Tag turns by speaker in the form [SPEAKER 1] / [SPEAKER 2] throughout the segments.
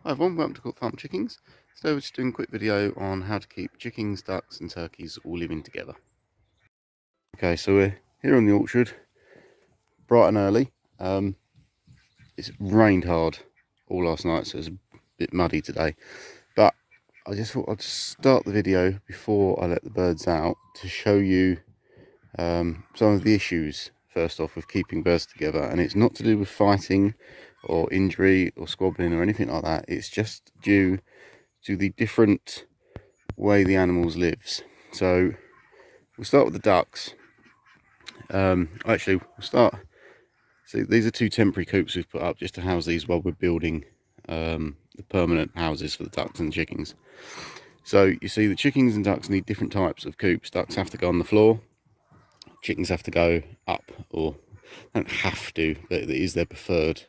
[SPEAKER 1] Hi everyone, welcome to Court Farm Chickens. Today we're just doing a quick video on how to keep chickens, ducks and turkeys all living together. Okay, so we're here on the orchard, bright and early. It's rained hard all last night, so it's a bit muddy today. But I just thought I'd start the video before I let the birds out to show you some of the issues, first off, with keeping birds together. And it's not to do with fighting or injury or squabbling or anything like that. It's just due to the different way the animals lives. So we'll start with the ducks. Actually, we'll start. So these are two temporary coops we've put up just to house these while we're building the permanent houses for the ducks and chickens. So you see, the chickens and ducks need different types of coops. Ducks have to go on the floor. Chickens have to go up, or don't have to, but it is their preferred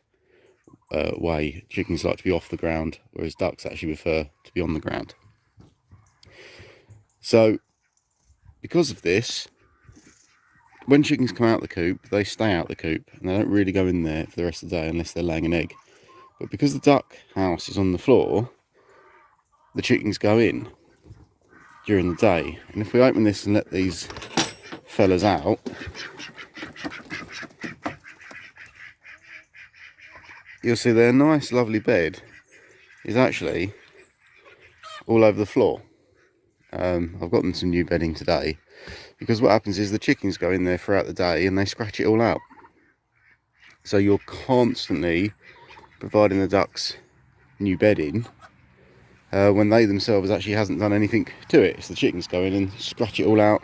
[SPEAKER 1] way. Chickens like to be off the ground, whereas ducks actually prefer to be on the ground. So because of this, when chickens come out the coop, they stay out the coop and they don't really go in there for the rest of the day unless they're laying an egg. But because the duck house is on the floor, the chickens go in during the day. And if we open this and let these fellas out, you'll see their nice lovely bed is actually all over the floor. I've got them some new bedding today, because what happens is the chickens go in there throughout the day and they scratch it all out. So you're constantly providing the ducks new bedding when they themselves actually hasn't done anything to it. It's the chickens go in and scratch it all out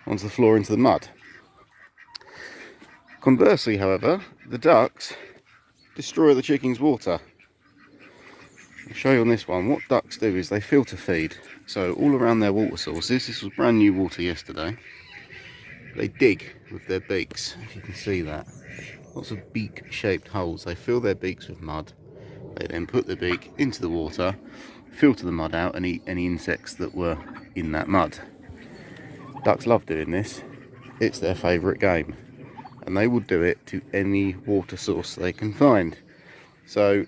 [SPEAKER 1] onto the floor into the mud. Conversely, however, the ducks destroy the chickens' water. I'll show you on this one. What ducks do is they filter feed. So all around their water sources, this was brand new water yesterday, they dig with their beaks, if you can see that. Lots of beak shaped holes. They fill their beaks with mud. They then put the beak into the water, filter the mud out and eat any insects that were in that mud. Ducks love doing this. It's their favourite game. And they will do it to any water source they can find. So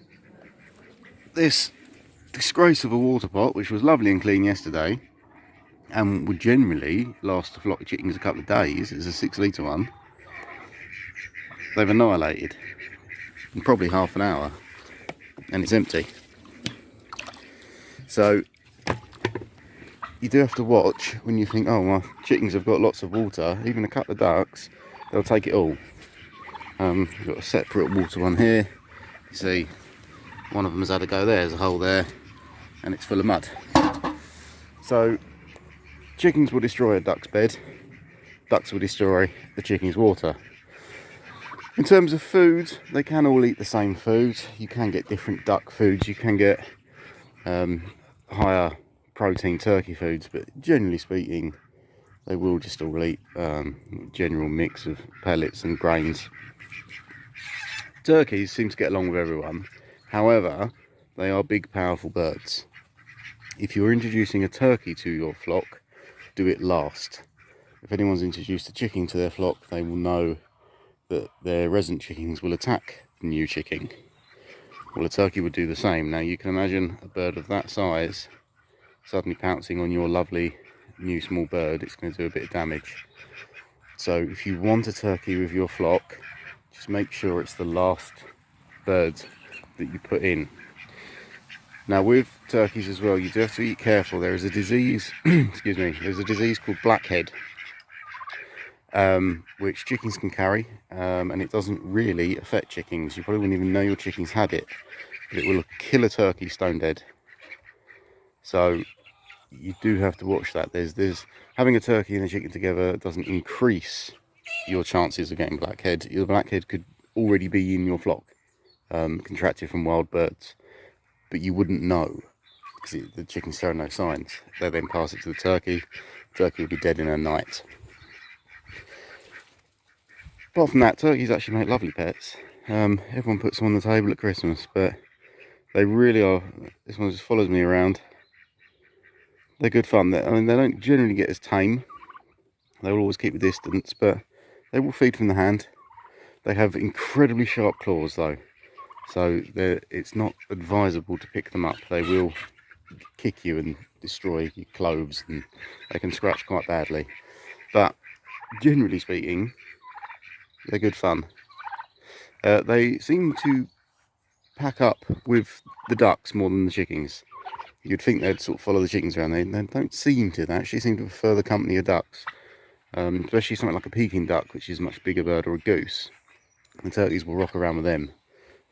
[SPEAKER 1] this disgrace of a water pot, which was lovely and clean yesterday and would generally last a flock of chickens a couple of days, it's a 6 litre one, they've annihilated in probably half an hour, and it's empty. So you do have to watch when you think, oh, my chickens have got lots of water. Even a couple of ducks, they'll take it all. We've got a separate water one here. You see, one of them has had a go there. There's a hole there, and it's full of mud. So chickens will destroy a duck's bed. Ducks will destroy the chicken's water. In terms of food, they can all eat the same food. You can get different duck foods. You can get higher protein turkey foods, but generally speaking, they will just all eat general mix of pellets and grains. Turkeys seem to get along with everyone. However, they are big, powerful birds. If you're introducing a turkey to your flock, do it last. If anyone's introduced a chicken to their flock, they will know that their resident chickens will attack the new chicken. Well, a turkey would do the same. Now you can imagine a bird of that size suddenly pouncing on your lovely new small bird. It's going to do a bit of damage. So if you want a turkey with your flock, just make sure it's the last bird that you put in. Now with turkeys as well, you do have to be careful. There is a disease, excuse me, there's a disease called blackhead, which chickens can carry, and it doesn't really affect chickens. You probably wouldn't even know your chickens had it, but it will kill a turkey stone dead. So you do have to watch that. There's having a turkey and a chicken together doesn't increase your chances of getting blackhead. Your blackhead could already be in your flock, contracted from wild birds, but you wouldn't know because the chickens show no signs. They then pass it to the turkey. The turkey will be dead in a night. Apart from that, turkeys actually make lovely pets. Everyone puts them on the table at Christmas, but they really are. This one just follows me around. They're good fun. I mean, they don't generally get as tame. They will always keep a distance, but they will feed from the hand. They have incredibly sharp claws though. so it's not advisable to pick them up. They will kick you and destroy your clothes, and they can scratch quite badly. But generally speaking, they're good fun. They seem to pack up with the ducks more than the chickens. You'd think they'd sort of follow the chickens around. They don't seem to. They actually seem to prefer the company of ducks, especially something like a Peking duck, which is a much bigger bird, or a goose. The turkeys will rock around with them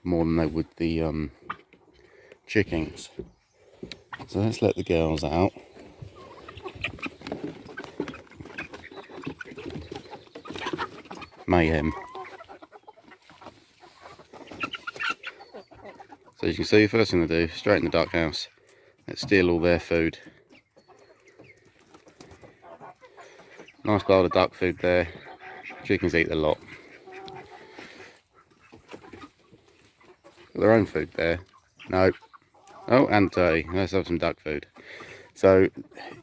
[SPEAKER 1] more than they would the chickens. So let's let the girls out. Mayhem. So as you can see, first thing they do, straight in the duck house. Let's steal all their food. Nice bowl of duck food there. Chickens eat a lot. Got their own food there. No. Oh, and turkey. Let's have some duck food. So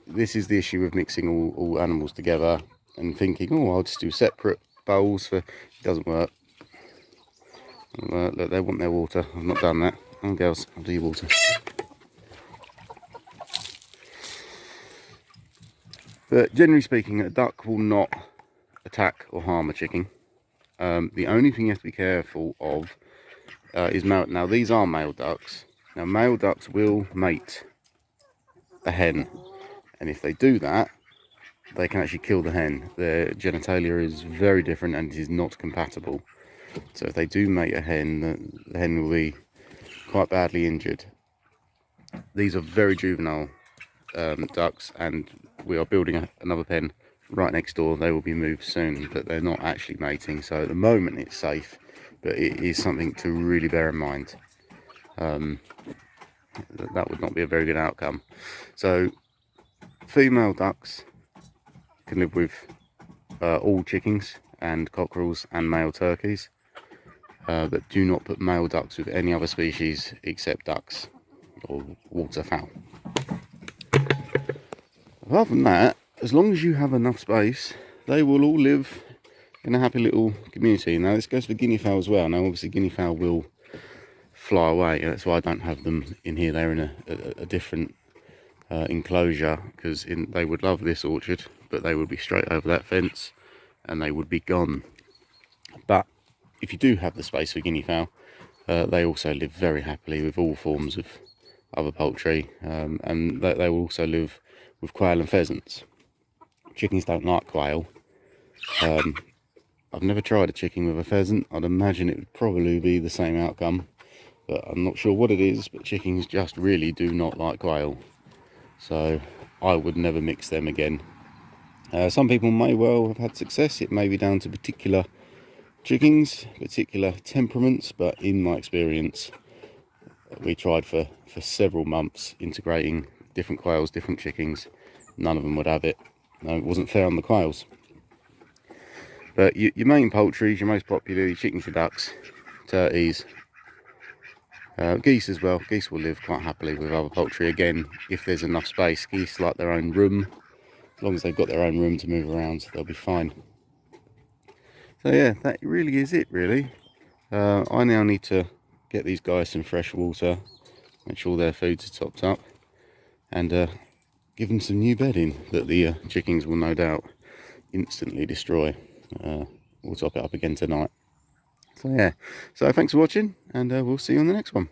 [SPEAKER 1] this is the issue with mixing all animals together and thinking, oh, I'll just do separate bowls for. It doesn't work. Look, they want their water. I've not done that. Oh, girls, I'll do your water. But generally speaking, a duck will not attack or harm a chicken. The only thing you have to be careful of is male. Now these are male ducks. Now male ducks will mate a hen, and if they do that, they can actually kill the hen. Their genitalia is very different and it is not compatible. So if they do mate a hen, the hen will be quite badly injured. These are very juvenile ducks, and we are building another pen right next door. They will be moved soon, but they're not actually mating, so at the moment it's safe, but it is something to really bear in mind. That would not be a very good outcome. So female ducks can live with all chickens and cockerels and male turkeys, but do not put male ducks with any other species except ducks or waterfowl. Apart from that, as long as you have enough space, they will all live in a happy little community. Now this goes for guinea fowl as well. Now obviously guinea fowl will fly away, that's why I don't have them in here. They're in a different enclosure, because they would love this orchard, but they would be straight over that fence and they would be gone. But if you do have the space for guinea fowl, they also live very happily with all forms of other poultry, and they will also live with quail and pheasants. Chickens don't like quail. I've never tried a chicken with a pheasant. I'd imagine it would probably be the same outcome, but I'm not sure what it is. But chickens just really do not like quail, so I would never mix them again. Some people may well have had success. It may be down to particular chickens, particular temperaments, but in my experience, we tried for several months integrating different quails, different chickens. None of them would have it. No, it wasn't fair on the quails. But your main poultry, your most popular, your chickens, your ducks, turkeys, geese as well. Geese will live quite happily with other poultry. Again, if there's enough space, geese like their own room. As long as they've got their own room to move around, they'll be fine. So yeah, that really is it really. I now need to get these guys some fresh water, make sure their food's topped up, and give them some new bedding that the chickens will no doubt instantly destroy. We'll top it up again tonight. So yeah, so thanks for watching, and we'll see you on the next one.